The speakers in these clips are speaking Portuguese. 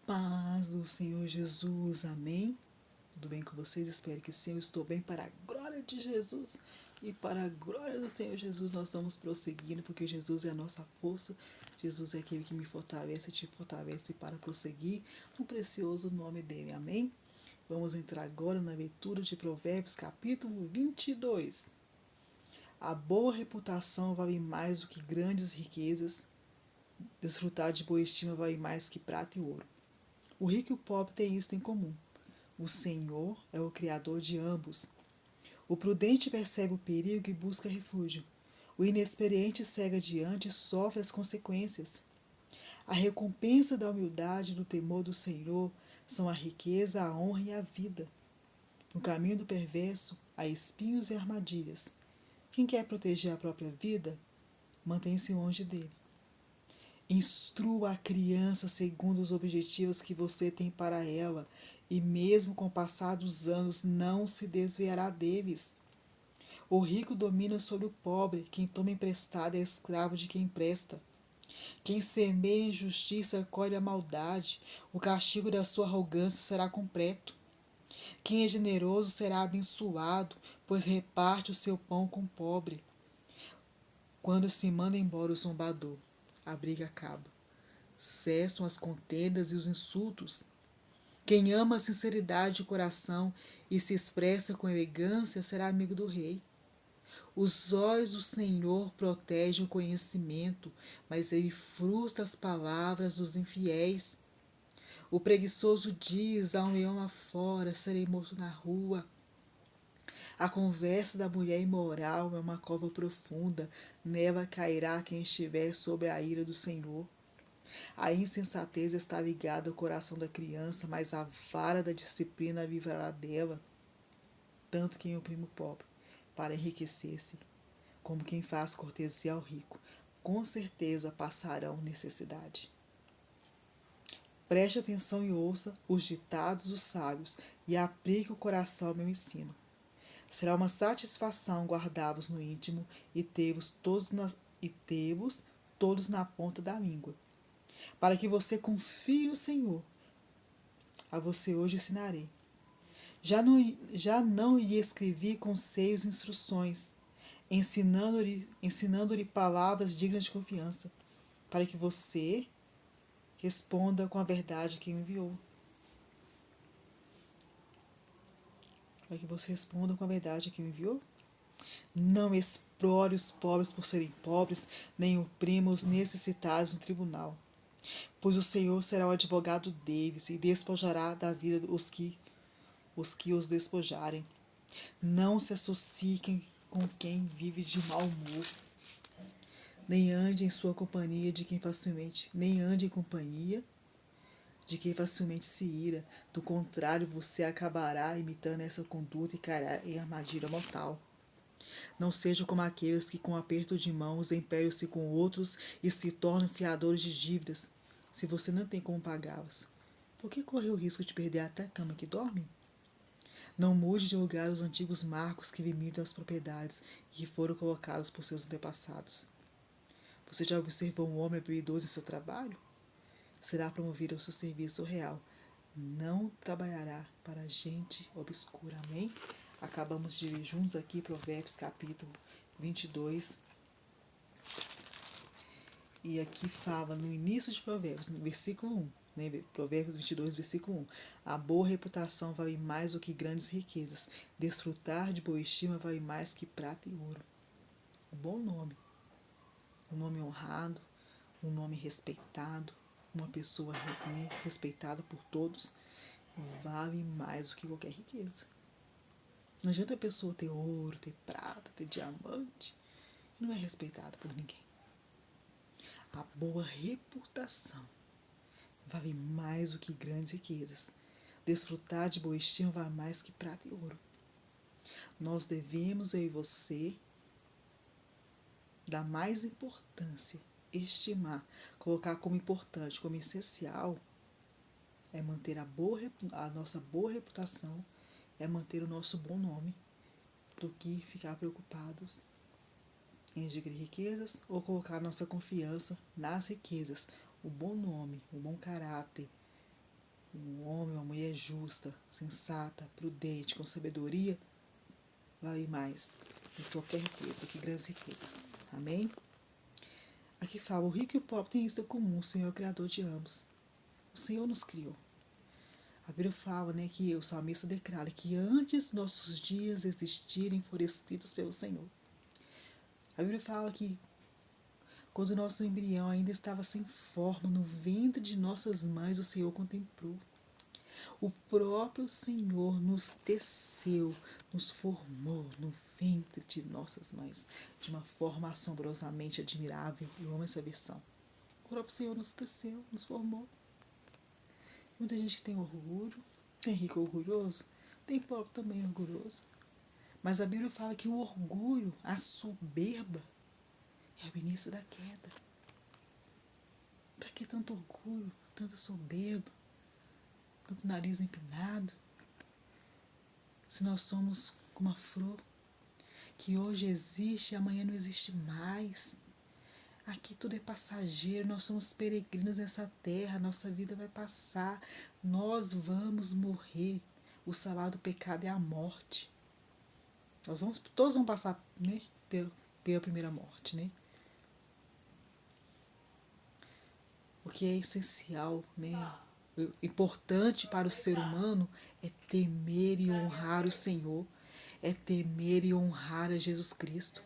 Paz do Senhor Jesus, amém? Tudo bem com vocês? Espero que sim, eu estou bem para a glória de Jesus. E para a glória do Senhor Jesus, nós estamos prosseguindo, porque Jesus é a nossa força. Jesus é aquele que me fortalece e te fortalece para prosseguir no precioso nome dele, amém? Vamos entrar agora na leitura de Provérbios, capítulo 22. A boa reputação vale mais do que grandes riquezas. Desfrutar de boa estima vale mais que prata e ouro. O rico e o pobre têm isto em comum: o Senhor é o Criador de ambos. O prudente percebe o perigo e busca refúgio. O inexperiente segue adiante e sofre as consequências. A recompensa da humildade e do temor do Senhor são a riqueza, a honra e a vida. No caminho do perverso há espinhos e armadilhas. Quem quer proteger a própria vida, mantém-se longe dele. Instrua a criança segundo os objetivos que você tem para ela, e mesmo com o passar dos anos não se desviará deles. O rico domina sobre o pobre, quem toma emprestado é escravo de quem empresta. Quem semeia injustiça colhe a maldade, o castigo da sua arrogância será completo. Quem é generoso será abençoado, pois reparte o seu pão com o pobre. Quando se manda embora o zombador, a briga acaba. Cessam as contendas e os insultos. Quem ama a sinceridade de coração e se expressa com elegância será amigo do rei. Os olhos do Senhor protegem o conhecimento, mas ele frustra as palavras dos infiéis. O preguiçoso diz: há um leão lá fora, serei morto na rua. A conversa da mulher imoral é uma cova profunda, nela cairá quem estiver sob a ira do Senhor. A insensatez está ligada ao coração da criança, mas a vara da disciplina a livrará dela, tanto quem oprime o pobre, para enriquecer-se, como quem faz cortesia ao rico. Com certeza passarão necessidade. Preste atenção e ouça os ditados dos sábios e aplique o coração ao meu ensino. Será uma satisfação guardá-los no íntimo e tê-los todos na ponta da língua, para que você confie no Senhor. A você hoje ensinarei. Já não lhe escrevi conselhos e instruções, ensinando-lhe palavras dignas de confiança, para que você responda com a verdade que enviou. Para que você responda com a verdade que enviou. Não explore os pobres por serem pobres, nem oprima os necessitados no tribunal, pois o Senhor será o advogado deles e despojará da vida os que os despojarem. Não se associem com quem vive de mau humor, nem ande em sua companhia de quem facilmente, nem ande em companhia de quem facilmente se ira. Do contrário, você acabará imitando essa conduta e cairá em armadilha mortal. Não seja como aqueles que, com aperto de mãos, empenham-se com outros e se tornam fiadores de dívidas, se você não tem como pagá-las. Por que correr o risco de perder até a cama que dorme? Não mude de lugar os antigos marcos que limitam as propriedades e que foram colocados por seus antepassados. Você já observou um homem habilidoso em seu trabalho? Será promovido ao seu serviço real. Não trabalhará para gente obscura. Amém? Acabamos de ler juntos aqui Provérbios capítulo 22. E aqui fala no início de Provérbios, no versículo 1. Né? Provérbios 22, versículo 1. A boa reputação vale mais do que grandes riquezas. Desfrutar de boa estima vale mais que prata e ouro. Um bom nome. Um nome honrado. Um nome respeitado. Uma pessoa respeitada por todos. Vale mais do que qualquer riqueza. Não adianta a pessoa ter ouro, ter prata, ter diamante. Não é respeitada por ninguém. A boa reputação vale mais do que grandes riquezas. Desfrutar de boa estima vale mais que prata e ouro. Nós devemos, eu e você, dar mais importância, estimar, colocar como importante, como essencial, é manter a nossa boa reputação, é manter o nosso bom nome, do que ficar preocupados em adquirir riquezas ou colocar nossa confiança nas riquezas. O bom nome, o bom caráter, um homem, uma mulher justa, sensata, prudente, com sabedoria, vale mais do que qualquer riqueza, do que grandes riquezas. Amém? Aqui fala, o rico e o pobre têm isso em comum, o Senhor é o Criador de ambos. O Senhor nos criou. A Bíblia fala, né, que o salmista declara que antes nossos dias existirem foram escritos pelo Senhor. A Bíblia fala que quando o nosso embrião ainda estava sem forma no ventre de nossas mães, o Senhor contemplou. O próprio Senhor nos teceu, nos formou no ventre de nossas mães, de uma forma assombrosamente admirável. Eu amo essa versão. O próprio Senhor nos teceu, nos formou. Muita gente que tem orgulho, tem rico orgulhoso, tem pobre também orgulhoso. Mas a Bíblia fala que o orgulho, a soberba, é o início da queda. Para que tanto orgulho, tanta soberba, tanto nariz empinado? Se nós somos como uma flor que hoje existe e amanhã não existe mais. Aqui tudo é passageiro, nós somos peregrinos nessa terra, nossa vida vai passar, nós vamos morrer. O salário do pecado é a morte. Todos vão passar, né, pela primeira morte, né? O que é essencial, né, importante para o ser humano é temer e honrar o Senhor, é temer e honrar a Jesus Cristo.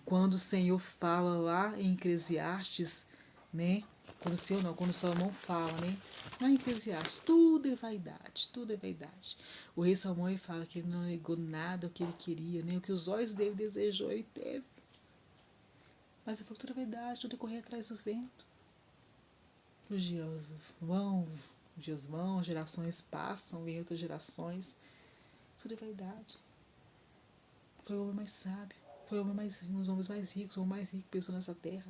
Quando o Senhor fala lá em Eclesiastes, né? Quando Salomão fala, né? Lá em Eclesiastes, tudo é vaidade, tudo é vaidade. O rei Salomão ele fala que ele não negou nada o que ele queria, nem o que os olhos dele desejou, ele teve. Mas ele falou que tudo é vaidade, tudo é correr atrás do vento. Os dias vão, gerações passam, vem outras gerações. Tudo é vaidade. Foi o homem mais sábio, foi um dos homens mais ricos, o homem mais rico que pensou nessa terra.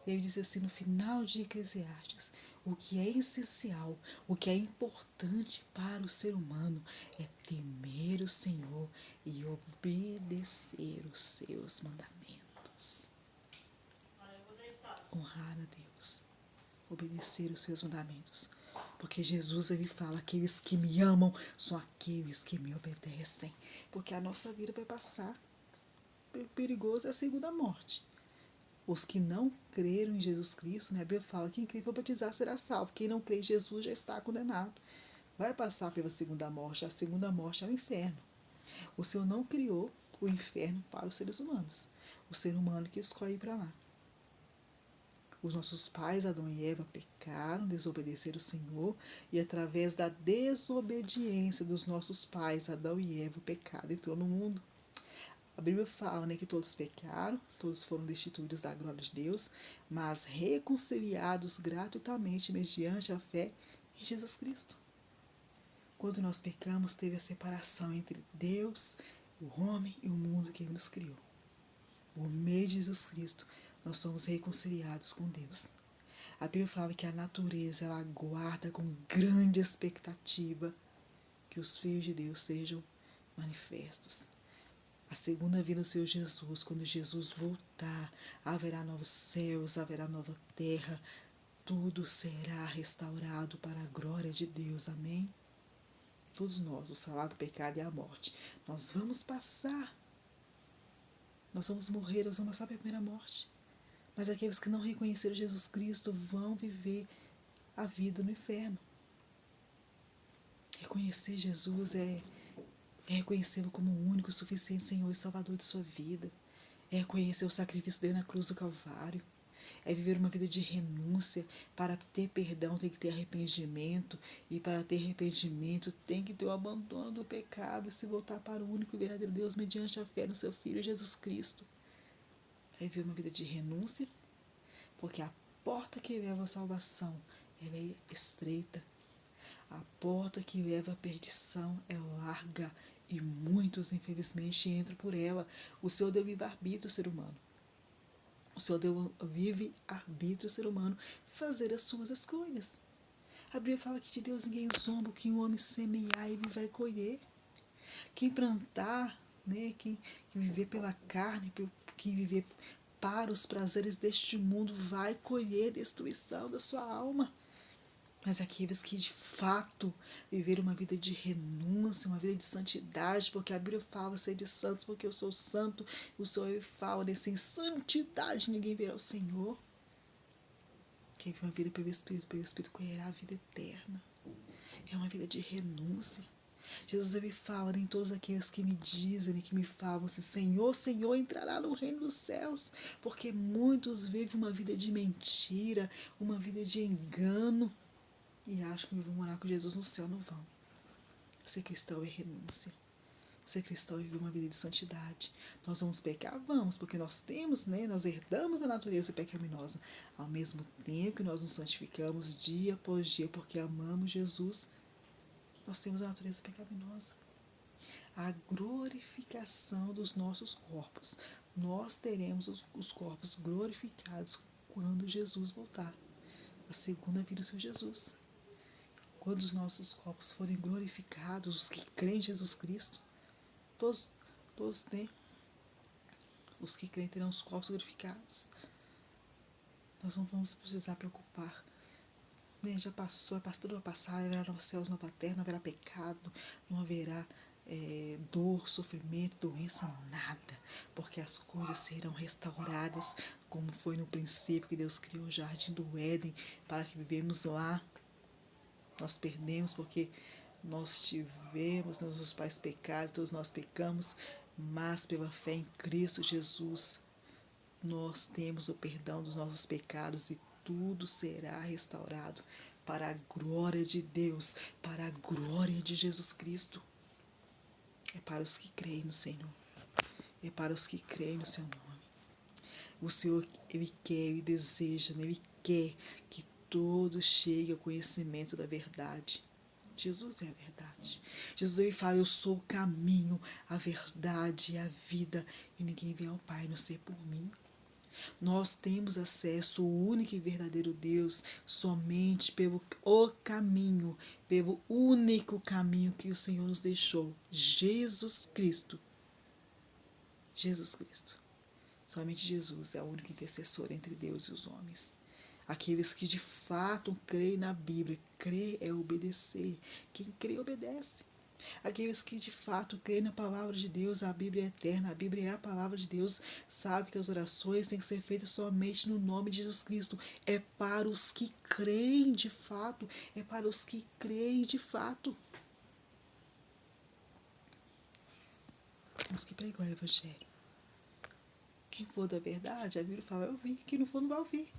E ele diz assim, no final de Eclesiastes, o que é essencial, o que é importante para o ser humano é temer o Senhor e obedecer os seus mandamentos. Honrar a Deus, obedecer os seus mandamentos. Porque Jesus ele fala, aqueles que me amam são aqueles que me obedecem. Porque a nossa vida vai passar. O perigoso é a segunda morte. Os que não creram em Jesus Cristo, né, a Bíblia fala que quem for batizar será salvo. Quem não crê em Jesus já está condenado. Vai passar pela segunda morte. A segunda morte é o inferno. O Senhor não criou o inferno para os seres humanos. O ser humano que escolhe ir para lá. Os nossos pais, Adão e Eva, pecaram, desobedeceram o Senhor, e através da desobediência dos nossos pais, Adão e Eva, o pecado entrou no mundo. A Bíblia fala, né, que todos pecaram, todos foram destituídos da glória de Deus, mas reconciliados gratuitamente mediante a fé em Jesus Cristo. Quando nós pecamos, teve a separação entre Deus, o homem e o mundo que Ele nos criou. Por meio de Jesus Cristo, nós somos reconciliados com Deus. A Bíblia fala que a natureza ela aguarda com grande expectativa que os filhos de Deus sejam manifestos. A segunda vinda do Senhor Jesus, quando Jesus voltar, haverá novos céus, haverá nova terra, tudo será restaurado para a glória de Deus, amém? Todos nós, o salário do pecado é a morte. Nós vamos passar, nós vamos morrer, nós vamos passar pela primeira morte. Mas aqueles que não reconheceram Jesus Cristo vão viver a vida no inferno. Reconhecer Jesus é reconhecê-lo como o único, suficiente Senhor e Salvador de sua vida. É reconhecer o sacrifício dele na cruz do Calvário. É viver uma vida de renúncia. Para ter perdão tem que ter arrependimento. E para ter arrependimento tem que ter o abandono do pecado e se voltar para o único e verdadeiro Deus mediante a fé no seu Filho Jesus Cristo. É viver uma vida de renúncia, porque a porta que leva à salvação ela é estreita. A porta que leva à perdição é larga e muitos, infelizmente, entram por ela. O Senhor deu livre-arbítrio ao ser humano. O Senhor deu livre-arbítrio ao ser humano fazer as suas escolhas. A Bíblia fala que de Deus ninguém zomba, que um homem semear ele vai colher. Quem plantar, né, quem viver pela carne, quem viver para os prazeres deste mundo vai colher destruição da sua alma. Mas aqueles que de fato viveram uma vida de renúncia, uma vida de santidade, porque a Bíblia fala ser de santos, porque eu sou santo, o Senhor fala de sem santidade ninguém verá o Senhor. Quem vive uma vida pelo Espírito colherá a vida eterna. É uma vida de renúncia. Jesus ele fala em todos aqueles que me dizem e que me falam assim, Senhor, Senhor, entrará no reino dos céus, porque muitos vivem uma vida de mentira, uma vida de engano, e acham que vão morar com Jesus no céu, não vão. Ser cristão é renúncia. Ser cristão é viver uma vida de santidade. Nós vamos pecar? Vamos, porque nós temos, nós herdamos a natureza pecaminosa. Ao mesmo tempo que nós nos santificamos dia após dia, porque amamos Jesus, nós temos a natureza pecaminosa. A glorificação dos nossos corpos. Nós teremos os corpos glorificados quando Jesus voltar. A segunda vida do Senhor Jesus. Quando os nossos corpos forem glorificados, os que creem em Jesus Cristo, todos os que creem terão os corpos glorificados. Nós não vamos precisar preocupar. Já passou, tudo vai passar, haverá novos céus, nova terra, não haverá pecado, não haverá dor, sofrimento, doença, nada, porque as coisas serão restauradas, como foi no princípio que Deus criou o jardim do Éden, para que vivemos lá. Nós perdemos porque nós tivemos, nossos pais pecaram, todos nós pecamos, mas pela fé em Cristo Jesus, nós temos o perdão dos nossos pecados e tudo será restaurado para a glória de Deus, para a glória de Jesus Cristo. É para os que creem no Senhor, é para os que creem no seu nome. O Senhor, Ele quer, Ele deseja, Ele quer que todos cheguem ao conhecimento da verdade. Jesus é a verdade. Jesus ele fala, eu sou o caminho, a verdade e a vida, e ninguém vem ao Pai a não ser por mim. Nós temos acesso ao único e verdadeiro Deus somente pelo caminho, pelo único caminho que o Senhor nos deixou, Jesus Cristo. Jesus Cristo. Somente Jesus é o único intercessor entre Deus e os homens. Aqueles que de fato creem na Bíblia, crer é obedecer. Quem crê, obedece. Aqueles que de fato creem na palavra de Deus, a Bíblia é eterna, a Bíblia é a palavra de Deus, sabe que as orações têm que ser feitas somente no nome de Jesus Cristo. É para os que creem de fato, é para os que creem de fato. Temos que pregar o Evangelho. Quem for da verdade, a Bíblia fala, vai ouvir. Quem não for, não vai ouvir.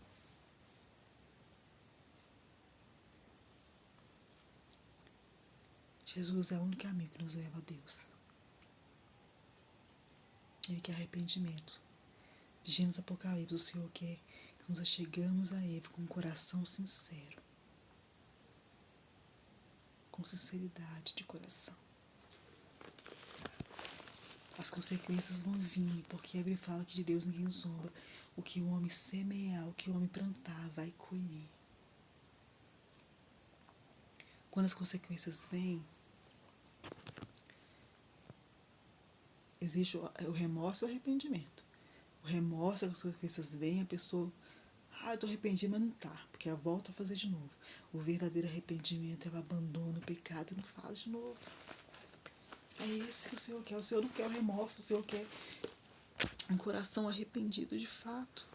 Jesus é o único caminho que nos leva a Deus. Ele quer arrependimento. Gênesis Apocalipse, o Senhor quer que nos achegamos a Ele com um coração sincero. Com sinceridade de coração. As consequências vão vir, porque a Bíblia fala que de Deus ninguém zomba. O que o homem semear, o que o homem plantar, vai colher. Quando as consequências vêm, existe o remorso e o arrependimento. O remorso, as consequências vêm, a pessoa, eu estou arrependido, mas não está, porque ela volta a fazer de novo. O verdadeiro arrependimento, ela abandona o pecado e não faz de novo. É esse que o Senhor quer. O Senhor não quer o remorso, o Senhor quer um coração arrependido de fato,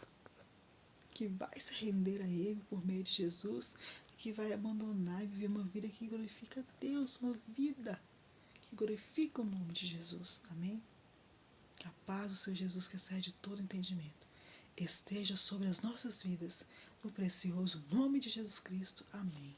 que vai se render a Ele por meio de Jesus, que vai abandonar e viver uma vida que glorifica a Deus, uma vida que glorifica o nome de Jesus. Amém? Que a paz do Senhor Jesus, que excede todo entendimento, esteja sobre as nossas vidas, no precioso nome de Jesus Cristo. Amém.